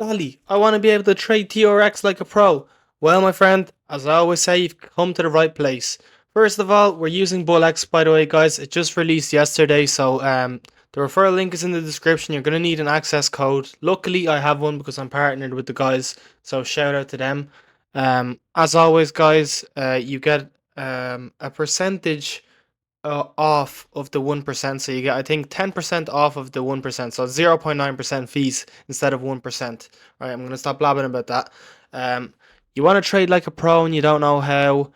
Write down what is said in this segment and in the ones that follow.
Dolly, I want to be able to trade TRX like a pro. Well, my friend, as I always say, you've come to the right place. First of all, we're using BULLX, by the way, guys. It just released yesterday, so the referral link is in the description. You're going to need an access code. Luckily, I have one because I'm partnered with the guys, so shout out to them. As always, guys, you get a percentage off of the 1%. So you get, I think, 10% off of the 1%. So 0.9% fees instead of 1%. All right, I'm going to stop blabbing about that. You want to trade like a pro and you don't know how,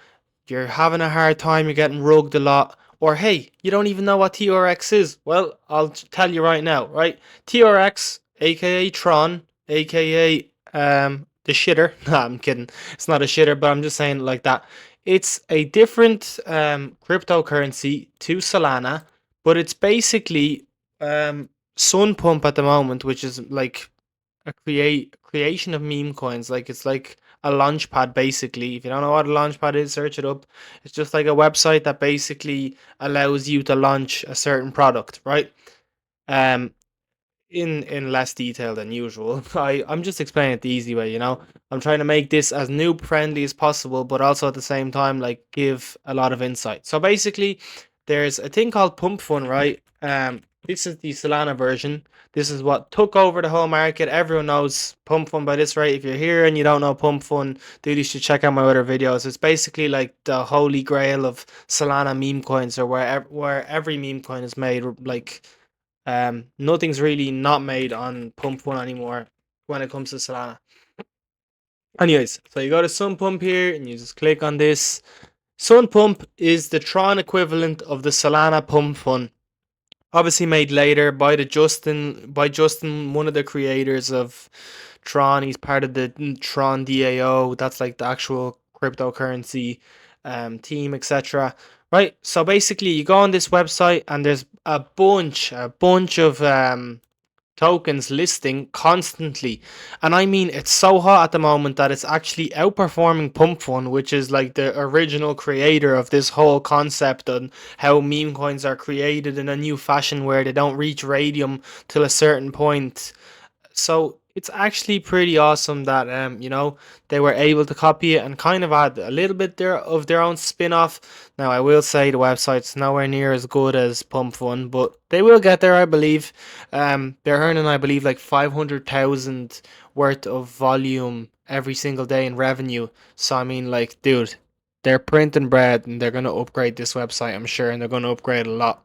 you're having a hard time, you're getting rugged a lot, or hey, you don't even know what TRX is. Well, I'll tell you right now, right? TRX, aka Tron, aka the shitter. Nah, I'm kidding. It's not a shitter, but I'm just saying it like that. It's a different cryptocurrency to Solana, but it's basically Sun Pump at the moment, which is like a creation of meme coins. Like it's like a launchpad basically. If you don't know what a launchpad is, search it up. It's just like a website that basically allows you to launch a certain product, right? Um, in less detail than usual. I'm just explaining it the easy way, you know. I'm trying to make this as noob friendly as possible, but also at the same time like give a lot of insight. So basically, there's a thing called Pump Fun, right? This is the Solana version. This is what took over the whole market. Everyone knows Pump Fun by this rate. If you're here and you don't know Pump Fun, dude, you should check out my other videos. It's basically like the holy grail of Solana meme coins, or where every meme coin is made. Like nothing's really not made on Pump One anymore when it comes to Solana. Anyways, so you go to Sun Pump here and you just click on this. Sun Pump is the Tron equivalent of the Solana Pump Fun. Obviously made later by Justin, one of the creators of Tron. He's part of the Tron DAO. That's like the actual cryptocurrency team, etc. Right. So basically, you go on this website and there's a bunch of tokens listing constantly, and I mean it's so hot at the moment that it's actually outperforming Pump Fun, which is like the original creator of this whole concept on how meme coins are created in a new fashion where they don't reach radium till a certain point. So it's actually pretty awesome that they were able to copy it and kind of add a little bit there of their own spin-off. Now I will say the website's nowhere near as good as Pump Fun, but they will get there, I believe. They're earning, I believe, like 500,000 worth of volume every single day in revenue. So I mean, like, dude, they're printing bread and they're gonna upgrade this website, I'm sure, and they're gonna upgrade a lot.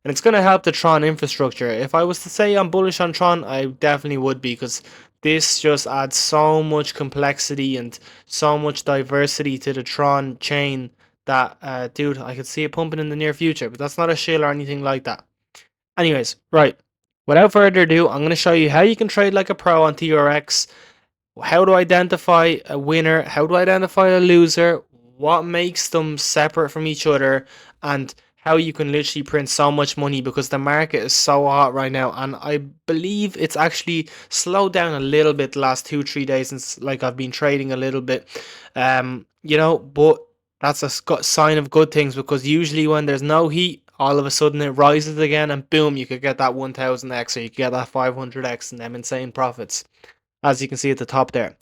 And it's going to help the Tron infrastructure. If I was to say I'm bullish on Tron, I definitely would be, because this just adds so much complexity and so much diversity to the Tron chain that, dude, I could see it pumping in the near future. But that's not a shill or anything like that. Anyways, right. Without further ado, I'm going to show you how you can trade like a pro on TRX, how to identify a winner, how to identify a loser, what makes them separate from each other, and how you can literally print so much money, because the market is so hot right now. And I believe it's actually slowed down a little bit the last 2-3 days since like I've been trading a little bit. But that's a sign of good things, because usually when there's no heat, all of a sudden it rises again and boom, you could get that 1000x, or you could get that 500x and them insane profits, as you can see at the top there.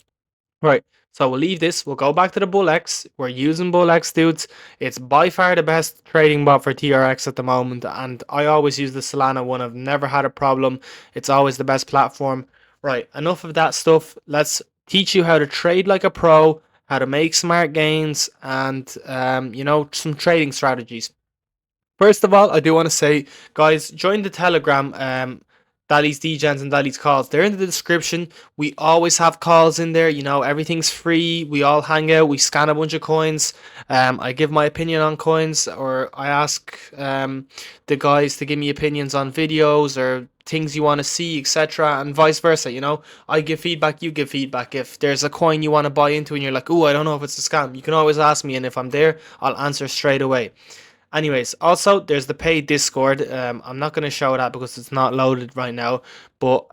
Right, so we'll leave this. We'll go back to the BULLX. We're using BULLX, dudes. It's by far the best trading bot for TRX at the moment, and I always use the Solana one. I've never had a problem. It's always the best platform. Right, enough of that stuff. Let's teach you how to trade like a pro, how to make smart gains, and some trading strategies. First of all, I do want to say, guys, join the Telegram. Dali's DGens and Dali's calls. They're in the description. We always have calls in there. You know, everything's free. We all hang out. We scan a bunch of coins. I give my opinion on coins, or I ask the guys to give me opinions on videos or things you want to see, etc., and vice versa. You know, I give feedback, you give feedback. If there's a coin you want to buy into and you're like, oh, I don't know if it's a scam, you can always ask me, and if I'm there, I'll answer straight away. Anyways, also there's the paid Discord. I'm not going to show that because it's not loaded right now. But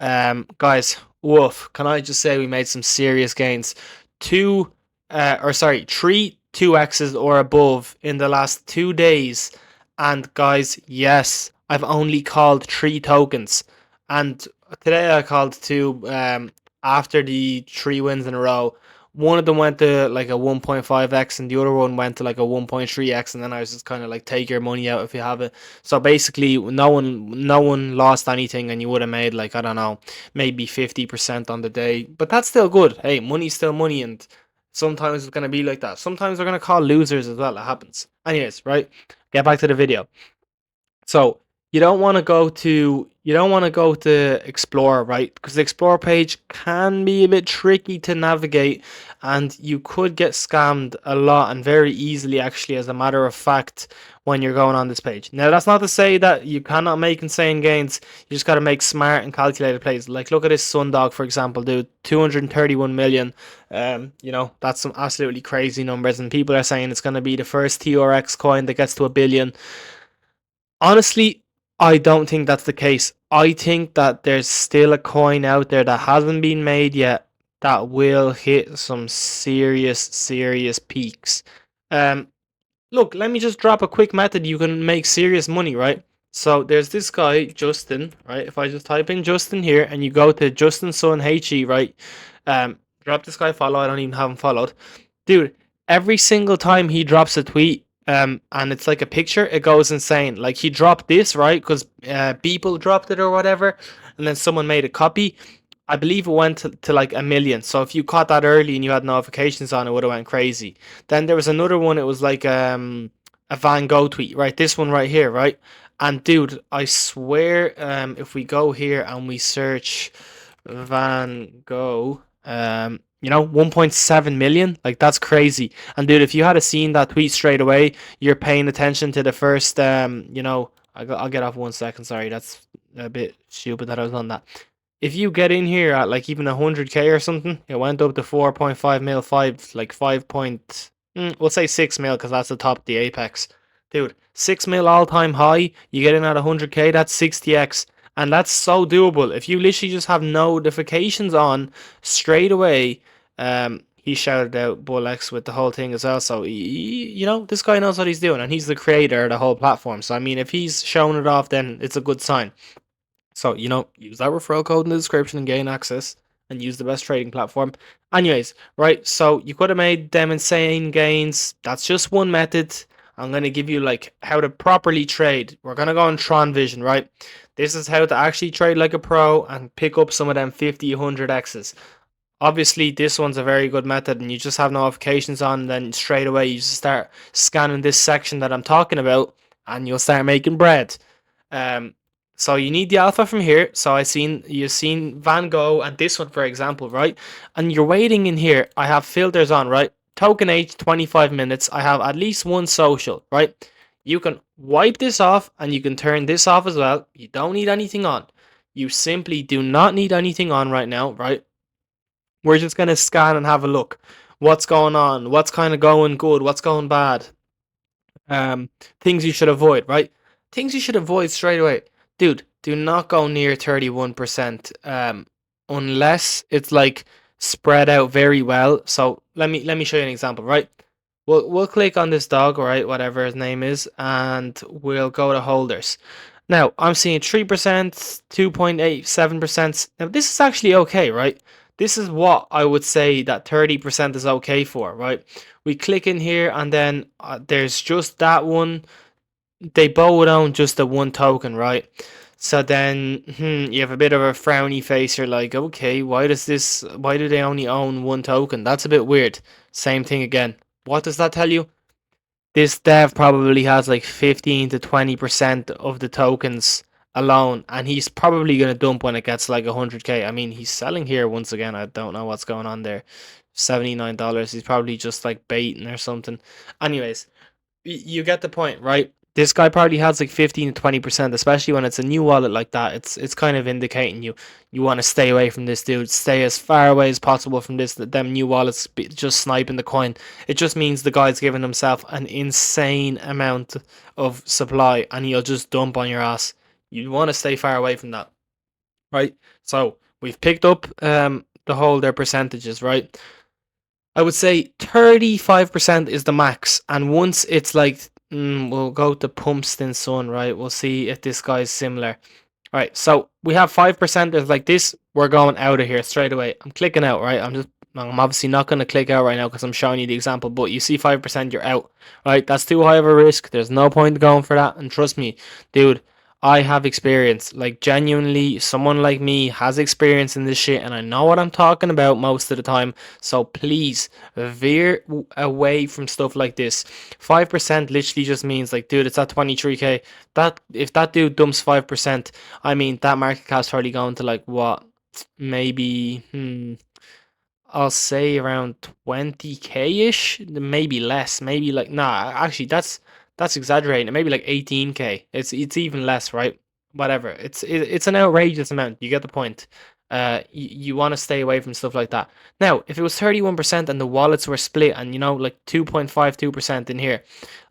guys, woof! Can I just say we made some serious gains? Three 2x's or above in the last 2 days. And guys, yes, I've only called 3 tokens, and today I called 2. after the 3 wins in a row. One of them went to like a 1.5x and the other one went to like a 1.3x, and then I was just kind of like, take your money out if you have it. So basically no one lost anything, and you would have made like, I don't know, maybe 50% on the day. But that's still good. Hey, money's still money, and sometimes it's gonna be like that. Sometimes we're gonna call losers as well. It happens. Anyways, right? Get back to the video. So you don't want to go to Explore, right? Because the Explore page can be a bit tricky to navigate, and you could get scammed a lot and very easily, actually, as a matter of fact, when you're going on this page. Now, that's not to say that you cannot make insane gains. You just got to make smart and calculated plays. Like, look at this Sundog, for example, dude, 231 million. That's some absolutely crazy numbers, and people are saying it's going to be the first TRX coin that gets to a billion. Honestly, I don't think that's the case. I think that there's still a coin out there that hasn't been made yet that will hit some serious peaks. Um, Look, let me just drop a quick method you can make serious money, right? So there's this guy, Justin, right? If I just type in Justin here and you go to Justin Sun HE, right? Drop this guy follow. I don't even have him followed. Dude, every single time he drops a tweet, and it's like a picture, it goes insane. Like, he dropped this, right? Because people dropped it or whatever, and then someone made a copy. I believe it went to like a million. So if you caught that early and you had notifications on, it would have went crazy. Then there was another one. It was like a Van Gogh tweet, right? This one right here, right? And dude, I swear, if we go here and we search Van Gogh, 1.7 million, like, that's crazy. And dude, if you had seen that tweet straight away, you're paying attention to the first, I'll get off 1 second. Sorry, that's a bit stupid that I was on that. If you get in here at like even 100k or something, it went up to 4.5 mil, like 5 point, we'll say 6 mil, because that's the top of the apex. Dude, 6 mil all time high, you get in at 100k, that's 60x. And that's so doable. If you literally just have notifications on straight away. He shouted out BULLX with the whole thing as well. So, this guy knows what he's doing, and he's the creator of the whole platform. So, I mean, if he's showing it off, then it's a good sign. So, use that referral code in the description and gain access and use the best trading platform. Anyways, right, so you could have made them insane gains. That's just one method. I'm going to give you like how to properly trade. We're going to go on Tron Vision, right? This is how to actually trade like a pro and pick up some of them 50, 100x's. Obviously, this one's a very good method, and you just have notifications on, and then straight away you just start scanning this section that I'm talking about, and you'll start making bread. So you need the alpha from here. So you've seen Van Gogh and this one, for example, right? And you're waiting in here. I have filters on, right? Token H, 25 minutes. I have at least one social, right? You can wipe this off and you can turn this off as well. You don't need anything on. You simply do not need anything on right now, right? We're just going to scan and have a look. What's going on? What's kind of going good? What's going bad? Things you should avoid, right? Things you should avoid straight away. Dude, do not go near 31%, unless it's like spread out very well. So let me show you an example, right? We'll click on this dog, right, whatever his name is, and we'll go to holders. Now, I'm seeing 3%, 2.87%. Now, this is actually okay, right? This is what I would say that 30% is okay for, right? We click in here, and then there's just that one. They both own just the one token, right? So then you have a bit of a frowny face. You're like, okay, why do they only own one token? That's a bit weird. Same thing again. What does that tell you? This dev probably has like 15 to 20% of the tokens alone, and he's probably going to dump when it gets like 100k. I mean, he's selling here once again. I don't know what's going on there. $79. He's probably just like baiting or something. Anyways, you get the point, right? This guy probably has like 15 to 20%, especially when it's a new wallet like that. It's kind of indicating you want to stay away from this dude. Stay as far away as possible from them new wallets just sniping the coin. It just means the guy's giving himself an insane amount of supply, and he'll just dump on your ass. You want to stay far away from that, right? So we've picked up their percentages, right? I would say 35% is the max, and once it's like, we'll go to Pumpston Sun, right? We'll see if this guy's similar. Right, so we have 5%. There's like this. We're going out of here straight away. I'm clicking out, right? I'm obviously not going to click out right now because I'm showing you the example, but you see 5%, you're out, right? That's too high of a risk. There's no point going for that. And trust me, dude, I have experience. Like, genuinely, someone like me has experience in this shit, and I know what I'm talking about most of the time. So please veer away from stuff like this. 5% literally just means, like, dude, it's at 23k. That if that dude dumps 5%, I mean, that market cap's probably going to like what? Maybe, I'll say around 20k ish, maybe less, maybe like nah, actually that's exaggerating. Maybe like 18k. It's even less, right? Whatever. It's an outrageous amount. You get the point. You want to stay away from stuff like that. Now, if it was 31% and the wallets were split and like 2.52% in here,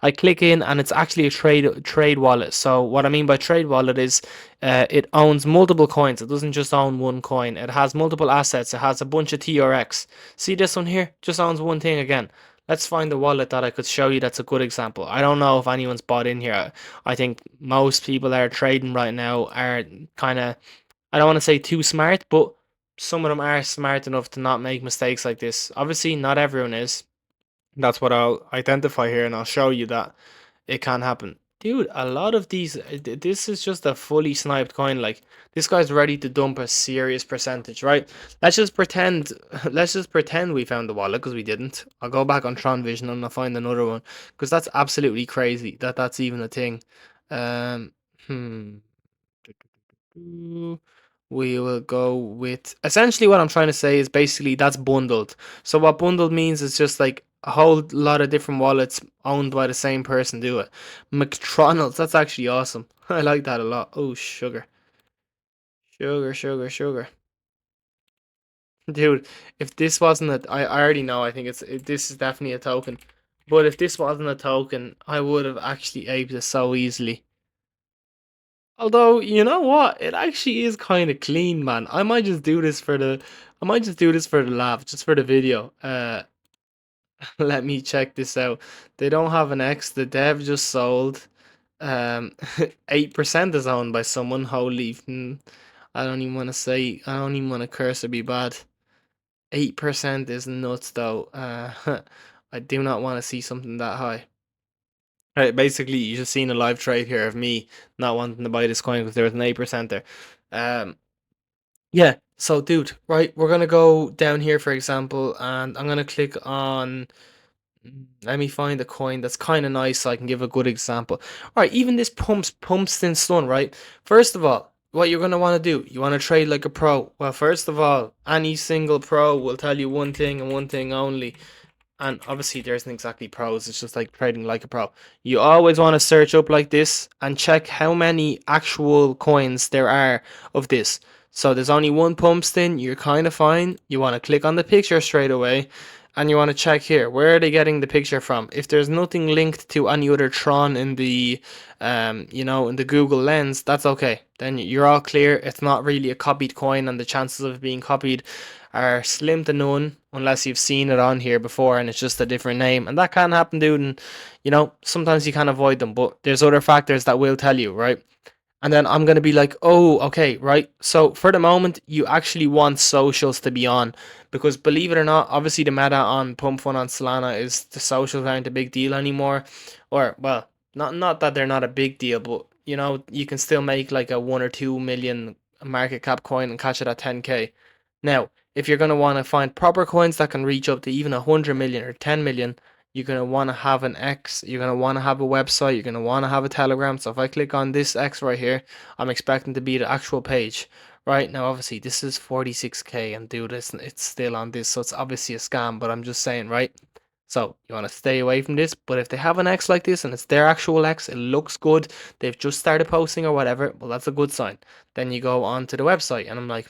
I click in and it's actually a trade wallet. So what I mean by trade wallet is it owns multiple coins. It doesn't just own one coin. It has multiple assets. It has a bunch of TRX. See this one here? Just owns one thing again. Let's find the wallet that I could show you that's a good example. I don't know if anyone's bought in here. I think most people that are trading right now are kind of, I don't want to say too smart, but some of them are smart enough to not make mistakes like this. Obviously, not everyone is. That's what I'll identify here, and I'll show you that it can happen. Dude, a lot of these, this is just a fully sniped coin. Like, this guy's ready to dump a serious percentage, right? Let's just pretend, let's just pretend we found the wallet, because we didn't. I'll go back on Tron Vision and I'll find another one, because that's absolutely crazy that that's even a thing. Um, hmm. We will go with essentially what I'm trying to say is basically that's bundled. So what bundled means is just like a whole lot of different wallets owned by the same person do it. McDonald's, that's actually awesome. I like that a lot. Oh, sugar. Sugar, sugar, sugar. Dude, if this wasn't I already know, I think this is definitely a token. But if this wasn't a token, I would have actually aped it so easily. Although, you know what? It actually is kind of clean, man. I might just do this for the laugh, just for the video. Let me check this out. They don't have an X. The dev just sold. 8% is owned by someone. Holy, I don't even want to say. I don't even want to curse or be bad. 8% is nuts, though. I do not want to see something that high. Right, basically, you just seen a live trade here of me not wanting to buy this coin because there was an 8% there. Um, yeah. So, dude, right, we're gonna go down here, for example, and I'm gonna click on. Let me find a coin that's kind of nice so I can give a good example. All right, even this pumps in stun, right? First of all, what you're gonna want to do, you want to trade like a pro. Well, first of all, any single pro will tell you one thing and one thing only. And obviously, there isn't exactly pros. It's just like trading like a pro. You always want to search up like this and check how many actual coins there are of this. So there's only one pump spin. You're kind of fine. You want to click on the picture straight away. And you want to check here. Where are they getting the picture from? If there's nothing linked to any other Tron in the, in the Google Lens, that's okay. Then you're all clear. It's not really a copied coin, and the chances of it being copied are slim to none unless you've seen it on here before and it's just a different name. And that can happen, dude. And sometimes you can't avoid them, but there's other factors that will tell you, right? And then I'm going to be like, oh, okay, right. So for the moment, you actually want socials to be on because believe it or not, obviously the meta on Pump Fun on Solana is the socials aren't a big deal anymore. Or, well, not that they're not a big deal, but you can still make like a 1 or 2 million market cap coin and catch it at 10k. Now, if you're going to want to find proper coins that can reach up to even 100 million or 10 million, you're going to want to have an X, you're going to want to have a website, you're going to want to have a Telegram. So if I click on this X right here, I'm expecting to be the actual page. Right now, obviously, this is 46k, and dude, it's still on this, so it's obviously a scam, but I'm just saying, right? So you want to stay away from this, but if they have an X like this and it's their actual X, it looks good, they've just started posting or whatever, well, that's a good sign. Then you go on to the website, and I'm like,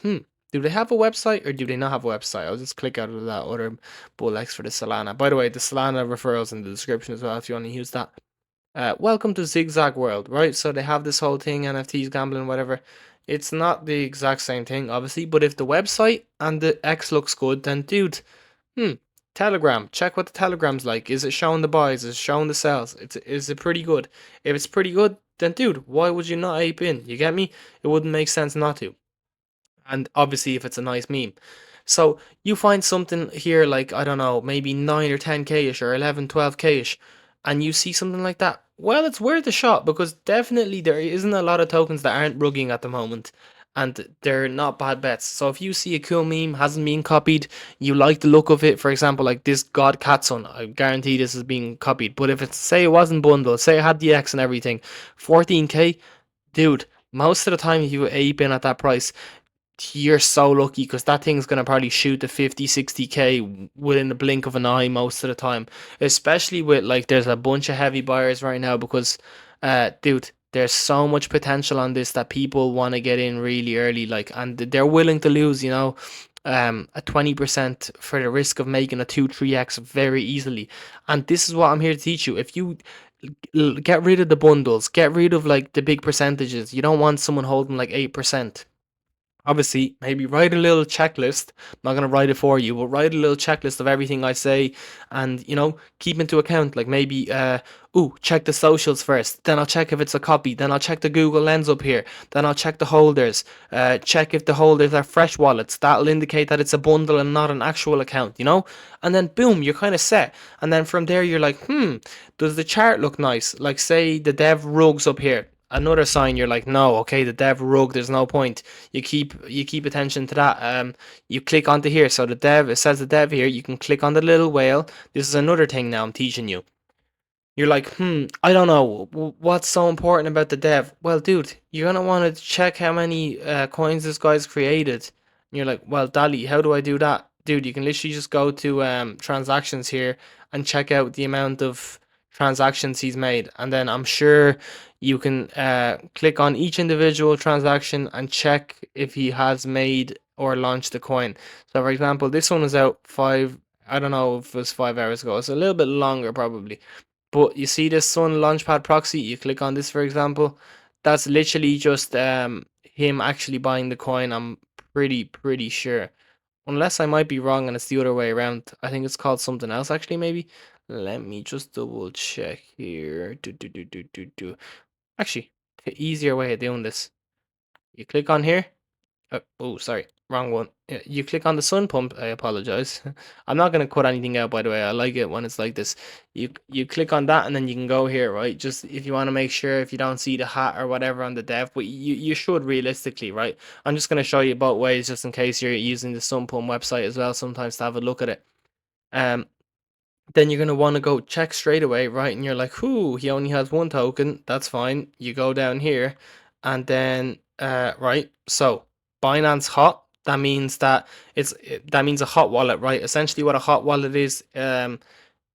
do they have a website or do they not have a website? I'll just click out of that other BULLX for the Solana. By the way, the Solana referrals in the description as well if you want to use that. Welcome to Zigzag World, right? So they have this whole thing, NFTs, gambling, whatever. It's not the exact same thing, obviously, but if the website and the X looks good, then dude, Telegram, check what the Telegram's like. Is it showing the buys? Is it showing the sells? Is it pretty good? If it's pretty good, then dude, why would you not ape in? You get me? It wouldn't make sense not to. And obviously, if it's a nice meme. So you find something here like, I don't know, maybe 9 or 10k ish or 11, 12k ish, and you see something like that. Well, it's worth a shot because definitely there isn't a lot of tokens that aren't rugging at the moment. And they're not bad bets. So if you see a cool meme, hasn't been copied, you like the look of it, for example, like this God Catson, I guarantee this is being copied. But if it's, say it wasn't bundled, say it had the X and everything, 14k, dude, most of the time if you ape in at that price, you're so lucky because that thing's going to probably shoot to 50, 60k within the blink of an eye most of the time, especially with like there's a bunch of heavy buyers right now because dude, there's so much potential on this that people want to get in really early, like, and they're willing to lose, a 20% for the risk of making a 2-3x very easily. And this is what I'm here to teach you. If you get rid of the bundles, get rid of like the big percentages, you don't want someone holding like 8%. Obviously, maybe write a little checklist. I'm not going to write it for you, but write a little checklist of everything I say and, keep into account. Like maybe, check the socials first. Then I'll check if it's a copy. Then I'll check the Google Lens up here. Then I'll check the holders. Check if the holders are fresh wallets. That'll indicate that it's a bundle and not an actual account. And then boom, you're kind of set. And then from there, you're like, does the chart look nice? Like say the dev rugs up here. Another sign you're like, no, okay, the dev rug, there's no point. You keep attention to that. You click onto here, so the dev, it says the dev here, you can click on the little whale. This is another thing now I'm teaching you. You're like, I don't know, what's so important about the dev? Well, dude, you're gonna want to check how many coins this guy's created. And you're like, well, Dali, how do I do that? Dude, you can literally just go to transactions here and check out the amount of transactions he's made. And then I'm sure you can click on each individual transaction and check if he has made or launched a coin. So for example, this one was out I don't know if it was 5 hours ago. It's a little bit longer probably. But you see this Sun Launchpad proxy, you click on this for example, that's literally just him actually buying the coin. I'm pretty sure. Unless I might be wrong and it's the other way around. I think it's called something else actually maybe. Let me just double check here. Do. Actually, the easier way of doing this. You click on here. Oh, sorry, wrong one. You click on the sun pump. I apologize. I'm not gonna cut anything out, by the way. I like it when it's like this. You click on that, and then you can go here, right? Just if you want to make sure if you don't see the hat or whatever on the dev, but you should realistically, right? I'm just gonna show you both ways, just in case you're using the sun pump website as well. Sometimes to have a look at it. Then you're going to want to go check straight away, right? And you're like, "Whoo, he only has one token. That's fine." You go down here, and then, right? So Binance Hot. That means that means a hot wallet, right? Essentially, what a hot wallet is,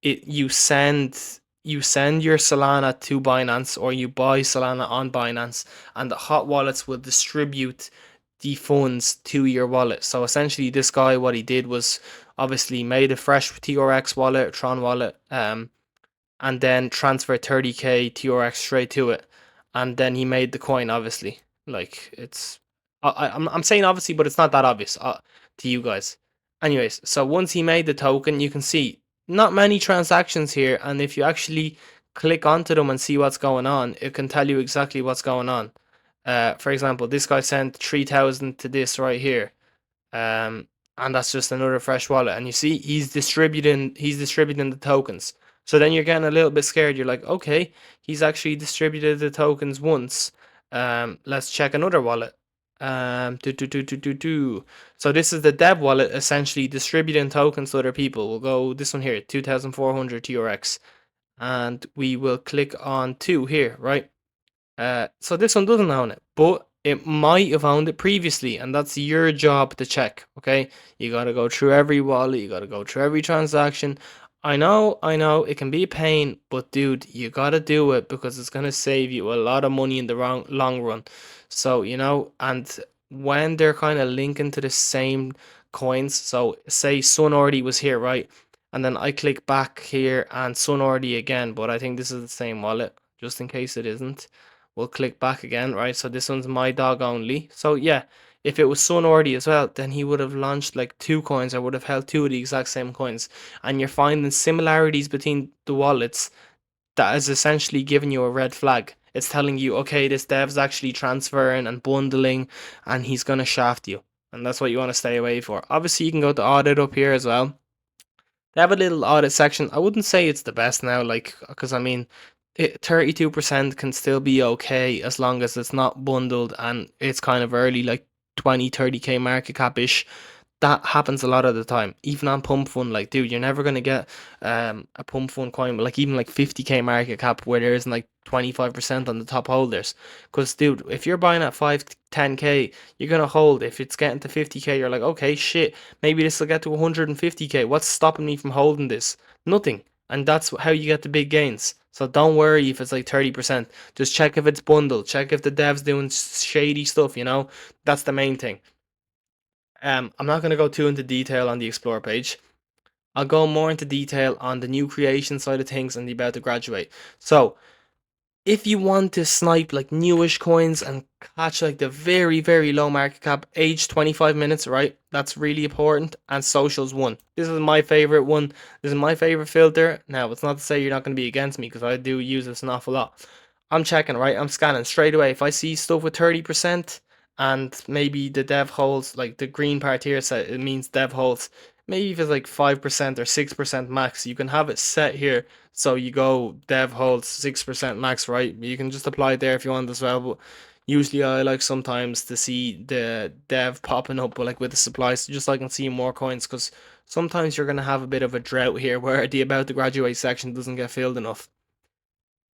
you send your Solana to Binance or you buy Solana on Binance, and the hot wallets will distribute the funds to your wallet. So essentially, this guy, what he did was obviously made a fresh TRX wallet, Tron wallet, and then transferred 30k TRX straight to it, and then he made the coin. Obviously, like I'm saying obviously, but it's not that obvious to you guys. Anyways, so once he made the token, you can see not many transactions here, and if you actually click onto them and see what's going on, it can tell you exactly what's going on. For example, this guy sent 3,000 to this right here, and that's just another fresh wallet. And you see, he's distributing the tokens. So then you're getting a little bit scared. You're like, okay, he's actually distributed the tokens once. Let's check another wallet. So this is the dev wallet, essentially distributing tokens to other people. We'll go this one here, 2,400 TRX, and we will click on 2 here, right? So this one doesn't own it, but it might have owned it previously, and that's your job to check. Okay, you got to go through every wallet, you got to go through every transaction. I know, it can be a pain, but dude, you got to do it because it's gonna save you a lot of money in the long run. So and when they're kind of linking to the same coins, so say Sun already was here, right? And then I click back here and Sun already again, but I think this is the same wallet, just in case it isn't. We'll click back again, right? So this one's my dog only. So yeah, if it was Sun already as well, then he would have launched like 2 coins or would have held 2 of the exact same coins. And you're finding similarities between the wallets that is essentially giving you a red flag. It's telling you, okay, this dev's actually transferring and bundling, and he's gonna shaft you, and that's what you want to stay away for. Obviously, you can go to audit up here as well. They have a little audit section. I wouldn't say it's the best now, like, because I mean, 32% can still be okay as long as it's not bundled and it's kind of early, like 20, 30k market cap ish. That happens a lot of the time, even on pump fund. Like, dude, you're never gonna get a pump fund coin with like even like 50k market cap where there isn't like 25% on the top holders. Because, dude, if you're buying at 5 10k, you're gonna hold. If it's getting to 50k, you're like, okay, shit, maybe this will get to 150k. What's stopping me from holding this? Nothing. And that's how you get the big gains. So don't worry if it's like 30%. Just check if it's bundled. Check if the dev's doing shady stuff, you know? That's the main thing. I'm not going to go too into detail on the Explore page. I'll go more into detail on the new creation side of things and the about to graduate. So, if you want to snipe like newish coins and catch like the very, very low market cap, age 25 minutes, right? That's really important. And socials one. This is my favorite one. This is my favorite filter. Now, it's not to say you're not going to be against me because I do use this an awful lot. I'm checking, right? I'm scanning straight away. If I see stuff with 30% and maybe the dev holds, like the green part here, so it means dev holds. Maybe if it's like 5% or 6% max, you can have it set here. So you go dev holds 6% max, right? You can just apply it there if you want as well. But usually I like sometimes to see the dev popping up like with the supplies, just so I can see more coins, because sometimes you're gonna have a bit of a drought here where the about to graduate section doesn't get filled enough.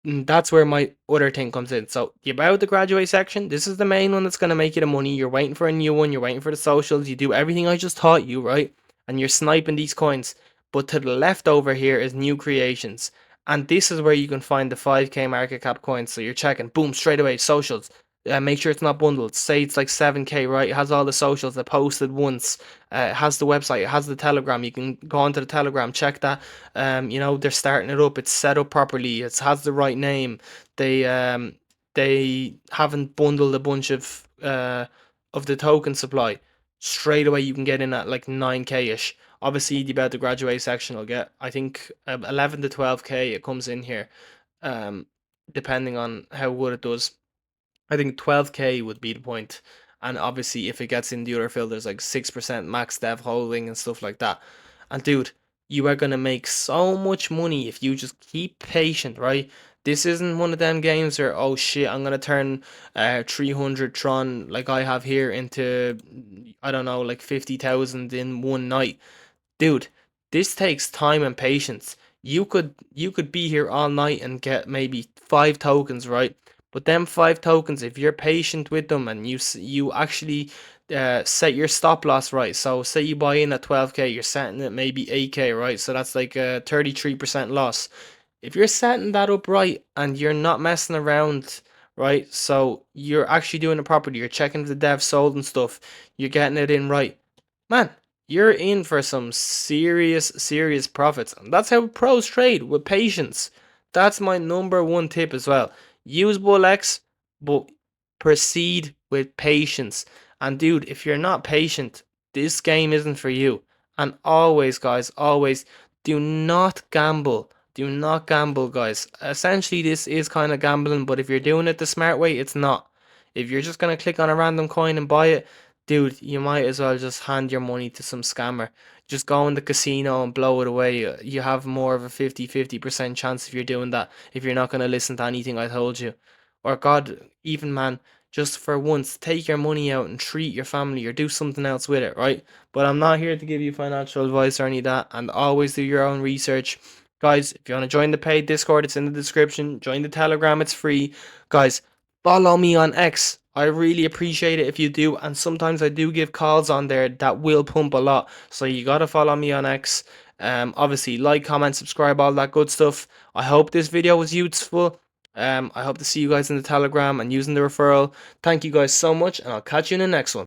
That's where my other thing comes in. So the about the graduate section, this is the main one that's going to make you the money. You're waiting for a new one. You're waiting for the socials. You do everything I just taught you, right? And you're sniping these coins. But to the left over here is new creations. And this is where you can find the 5k market cap coins. So you're checking, boom, straight away, socials. Make sure it's not bundled. Say it's like 7k, right? It has all the socials that posted once. It has the website. It has the Telegram. You can go onto the Telegram, check that. They're starting it up. It's set up properly. It has the right name. They haven't bundled a bunch of the token supply. Straight away, you can get in at like 9k ish. Obviously, the about the graduate section will get, I think, 11 to 12k. It comes in here, um, depending on how good it does. I think 12k would be the point. And obviously, if it gets in the other filters, like 6% max dev holding and stuff like that. And dude, you are going to make so much money if you just keep patient, right? This isn't one of them games where, oh shit, I'm going to turn 300 Tron like I have here into, I don't know, like 50,000 in one night. Dude, this takes time and patience. You could be here all night and get maybe 5 tokens, right? But them 5 tokens, if you're patient with them and you actually set your stop loss right. So say you buy in at 12k, you're setting it maybe 8k, right? So that's like a 33% loss. If you're setting that up right and you're not messing around, right? So you're actually doing it properly. You're checking if the dev sold and stuff. You're getting it in right, man, you're in for some serious, serious profits. And that's how pros trade, with patience. That's my number one tip as well. Use BULLX, but proceed with patience. And dude, if you're not patient, this game isn't for you. And always, guys, always do not gamble. Do not gamble, guys. Essentially, this is kind of gambling, but if you're doing it the smart way, it's not. If you're just going to click on a random coin and buy it, dude, you might as well just hand your money to some scammer. Just go in the casino and blow it away. You have more of a 50% chance if you're doing that, if you're not going to listen to anything I told you. Or God, even man, just for once, take your money out and treat your family or do something else with it, right? But I'm not here to give you financial advice or any of that, and always do your own research. Guys, if you want to join the paid Discord, it's in the description. Join the Telegram, it's free. Guys, follow me on X. I really appreciate it if you do, and sometimes I do give calls on there that will pump a lot. So you gotta follow me on X. Obviously, like, comment, subscribe, all that good stuff. I hope this video was useful. I hope to see you guys in the Telegram and using the referral. Thank you guys so much, and I'll catch you in the next one.